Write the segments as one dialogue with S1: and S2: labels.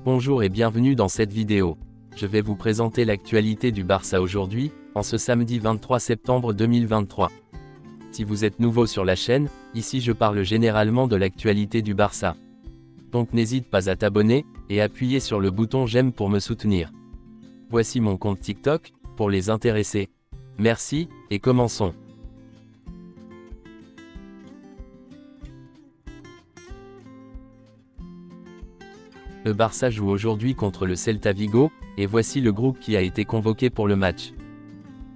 S1: Bonjour et bienvenue dans cette vidéo. Je vais vous présenter l'actualité du Barça aujourd'hui, en ce samedi 23 septembre 2023. Si vous êtes nouveau sur la chaîne, ici je parle généralement de l'actualité du Barça. Donc n'hésite pas à t'abonner, et appuyer sur le bouton j'aime pour me soutenir. Voici mon compte TikTok, pour les intéressés. Merci, et commençons. Le Barça joue aujourd'hui contre le Celta Vigo, et voici le groupe qui a été convoqué pour le match.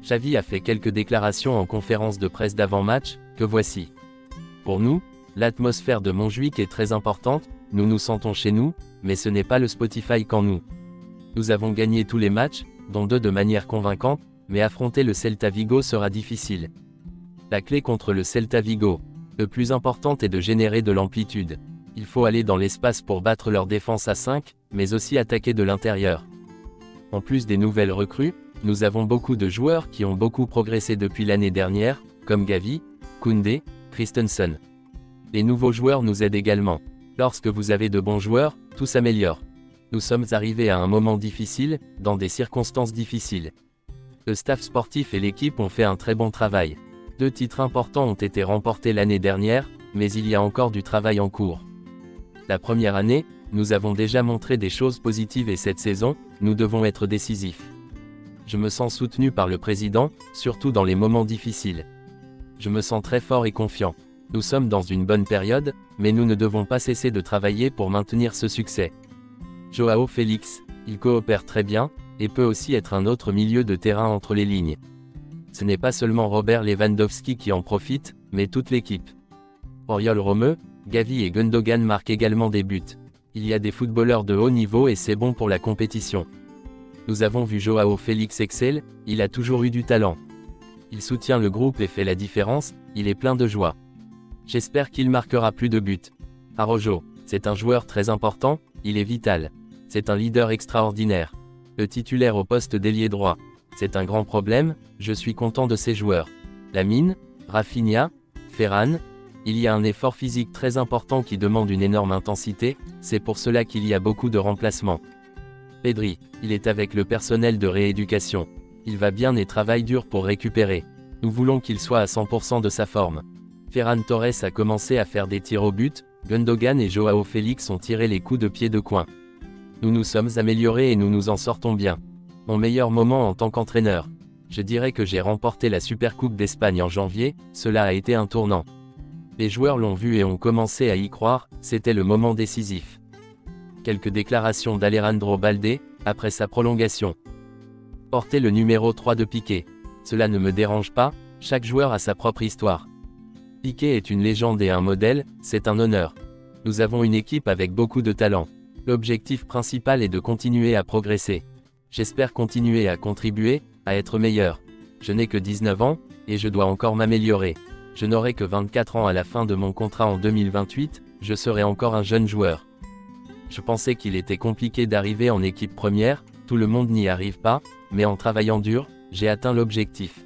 S1: Xavi a fait quelques déclarations en conférence de presse d'avant-match, que voici. Pour nous, l'atmosphère de Montjuïc est très importante, nous nous sentons chez nous, mais ce n'est pas le Spotify qu'en nous. Nous avons gagné tous les matchs, dont 2 de manière convaincante, mais affronter le Celta Vigo sera difficile. La clé contre le Celta Vigo, le plus important est de générer de l'amplitude. Il faut aller dans l'espace pour battre leur défense à 5, mais aussi attaquer de l'intérieur. En plus des nouvelles recrues, nous avons beaucoup de joueurs qui ont beaucoup progressé depuis l'année dernière, comme Gavi, Koundé, Christensen. Les nouveaux joueurs nous aident également. Lorsque vous avez de bons joueurs, tout s'améliore. Nous sommes arrivés à un moment difficile, dans des circonstances difficiles. Le staff sportif et l'équipe ont fait un très bon travail. 2 titres importants ont été remportés l'année dernière, mais il y a encore du travail en cours. La première année, nous avons déjà montré des choses positives et cette saison, nous devons être décisifs. Je me sens soutenu par le président, surtout dans les moments difficiles. Je me sens très fort et confiant. Nous sommes dans une bonne période, mais nous ne devons pas cesser de travailler pour maintenir ce succès. Joao Félix, il coopère très bien, et peut aussi être un autre milieu de terrain entre les lignes. Ce n'est pas seulement Robert Lewandowski qui en profite, mais toute l'équipe. Oriol Romeu, Gavi et Gundogan marquent également des buts. Il y a des footballeurs de haut niveau et c'est bon pour la compétition. Nous avons vu Joao Félix excel, il a toujours eu du talent. Il soutient le groupe et fait la différence, il est plein de joie. J'espère qu'il marquera plus de buts. Araujo, c'est un joueur très important, il est vital. C'est un leader extraordinaire. Le titulaire au poste d'ailier droit. C'est un grand problème, je suis content de ces joueurs. Lamine, Rafinha, Ferran. Il y a un effort physique très important qui demande une énorme intensité, c'est pour cela qu'il y a beaucoup de remplacements. Pedri, il est avec le personnel de rééducation. Il va bien et travaille dur pour récupérer. Nous voulons qu'il soit à 100% de sa forme. Ferran Torres a commencé à faire des tirs au but, Gundogan et Joao Félix ont tiré les coups de pied de coin. Nous nous sommes améliorés et nous nous en sortons bien. Mon meilleur moment en tant qu'entraîneur. Je dirais que j'ai remporté la Supercoupe d'Espagne en janvier, cela a été un tournant. Les joueurs l'ont vu et ont commencé à y croire, c'était le moment décisif. Quelques déclarations d'Alejandro Balde, après sa prolongation. Porter le numéro 3 de Piqué. Cela ne me dérange pas, chaque joueur a sa propre histoire. Piqué est une légende et un modèle, c'est un honneur. Nous avons une équipe avec beaucoup de talent. L'objectif principal est de continuer à progresser. J'espère continuer à contribuer, à être meilleur. Je n'ai que 19 ans, et je dois encore m'améliorer. Je n'aurai que 24 ans à la fin de mon contrat en 2028, je serai encore un jeune joueur. Je pensais qu'il était compliqué d'arriver en équipe première, tout le monde n'y arrive pas, mais en travaillant dur, j'ai atteint l'objectif.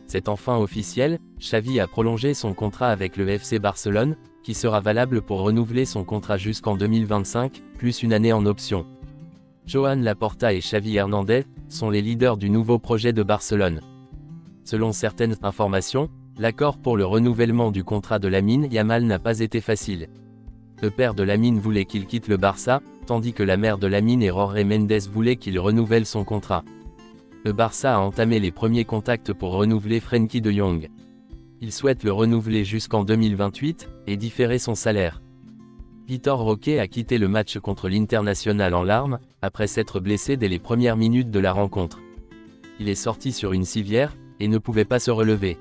S1: C'est enfin officiel, Xavi a prolongé son contrat avec le FC Barcelone, qui sera valable pour renouveler son contrat jusqu'en 2025, plus une année en option. Joan Laporta et Xavi Hernandez sont les leaders du nouveau projet de Barcelone. Selon certaines informations, l'accord pour le renouvellement du contrat de Lamine Yamal n'a pas été facile. Le père de Lamine voulait qu'il quitte le Barça, tandis que la mère de Lamine et Jorge Mendes voulaient qu'il renouvelle son contrat. Le Barça a entamé les premiers contacts pour renouveler Frenkie de Jong. Il souhaite le renouveler jusqu'en 2028, et différer son salaire. Vitor Roque a quitté le match contre l'Internacional en larmes, après s'être blessé dès les premières minutes de la rencontre. Il est sorti sur une civière, et ne pouvait pas se relever.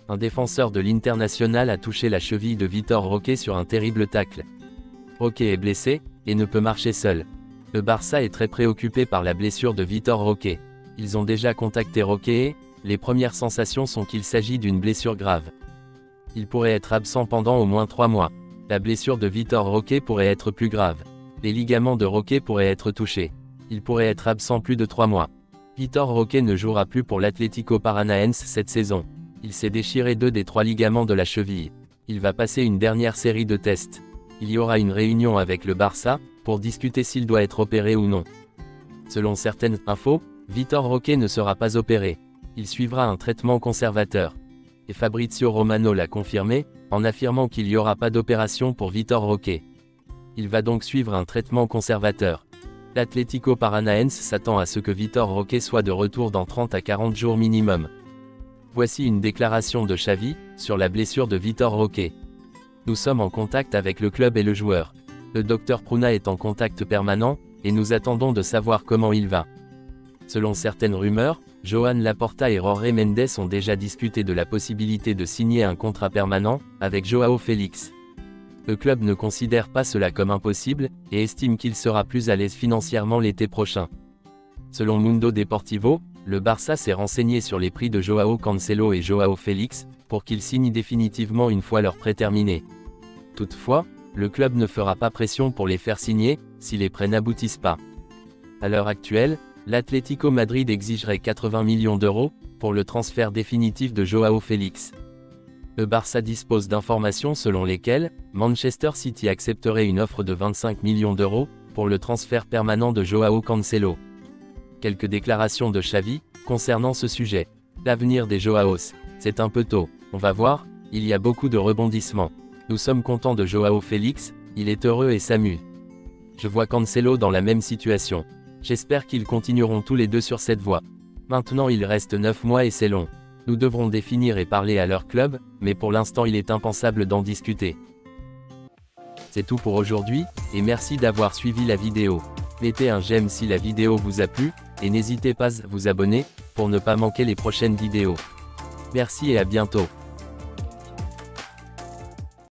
S1: Un défenseur de l'Internacional a touché la cheville de Vitor Roque sur un terrible tacle. Roque est blessé, et ne peut marcher seul. Le Barça est très préoccupé par la blessure de Vitor Roque. Ils ont déjà contacté Roque et, les premières sensations sont qu'il s'agit d'une blessure grave. Il pourrait être absent pendant au moins 3 mois. La blessure de Vitor Roque pourrait être plus grave. Les ligaments de Roque pourraient être touchés. Il pourrait être absent plus de 3 mois. Vitor Roque ne jouera plus pour l'Atlético Paranaense cette saison. Il s'est déchiré 2 des 3 ligaments de la cheville. Il va passer une dernière série de tests. Il y aura une réunion avec le Barça, pour discuter s'il doit être opéré ou non. Selon certaines infos, Vitor Roque ne sera pas opéré. Il suivra un traitement conservateur. Et Fabrizio Romano l'a confirmé, en affirmant qu'il n'y aura pas d'opération pour Vitor Roque. Il va donc suivre un traitement conservateur. L'Atlético Paranaense s'attend à ce que Vitor Roque soit de retour dans 30 à 40 jours minimum. Voici une déclaration de Xavi, sur la blessure de Vitor Roque. Nous sommes en contact avec le club et le joueur. Le docteur Pruna est en contact permanent, et nous attendons de savoir comment il va. Selon certaines rumeurs, Joan Laporta et Jorge Mendes ont déjà discuté de la possibilité de signer un contrat permanent, avec Joao Félix. Le club ne considère pas cela comme impossible, et estime qu'il sera plus à l'aise financièrement l'été prochain. Selon Mundo Deportivo, le Barça s'est renseigné sur les prix de Joao Cancelo et Joao Félix, pour qu'ils signent définitivement une fois leur prêt terminé. Toutefois, le club ne fera pas pression pour les faire signer, si les prêts n'aboutissent pas. À l'heure actuelle, l'Atlético Madrid exigerait 80 millions d'euros, pour le transfert définitif de Joao Félix. Le Barça dispose d'informations selon lesquelles, Manchester City accepterait une offre de 25 millions d'euros, pour le transfert permanent de Joao Cancelo. Quelques déclarations de Xavi, concernant ce sujet. L'avenir des Joaos, c'est un peu tôt, on va voir, il y a beaucoup de rebondissements. Nous sommes contents de Joao Félix, il est heureux et s'amuse. Je vois Cancelo dans la même situation. J'espère qu'ils continueront tous les deux sur cette voie. Maintenant il reste 9 mois et c'est long. Nous devrons définir et parler à leur club, mais pour l'instant il est impensable d'en discuter. C'est tout pour aujourd'hui, et merci d'avoir suivi la vidéo. Mettez un j'aime si la vidéo vous a plu, et n'hésitez pas à vous abonner, pour ne pas manquer les prochaines vidéos. Merci et à bientôt.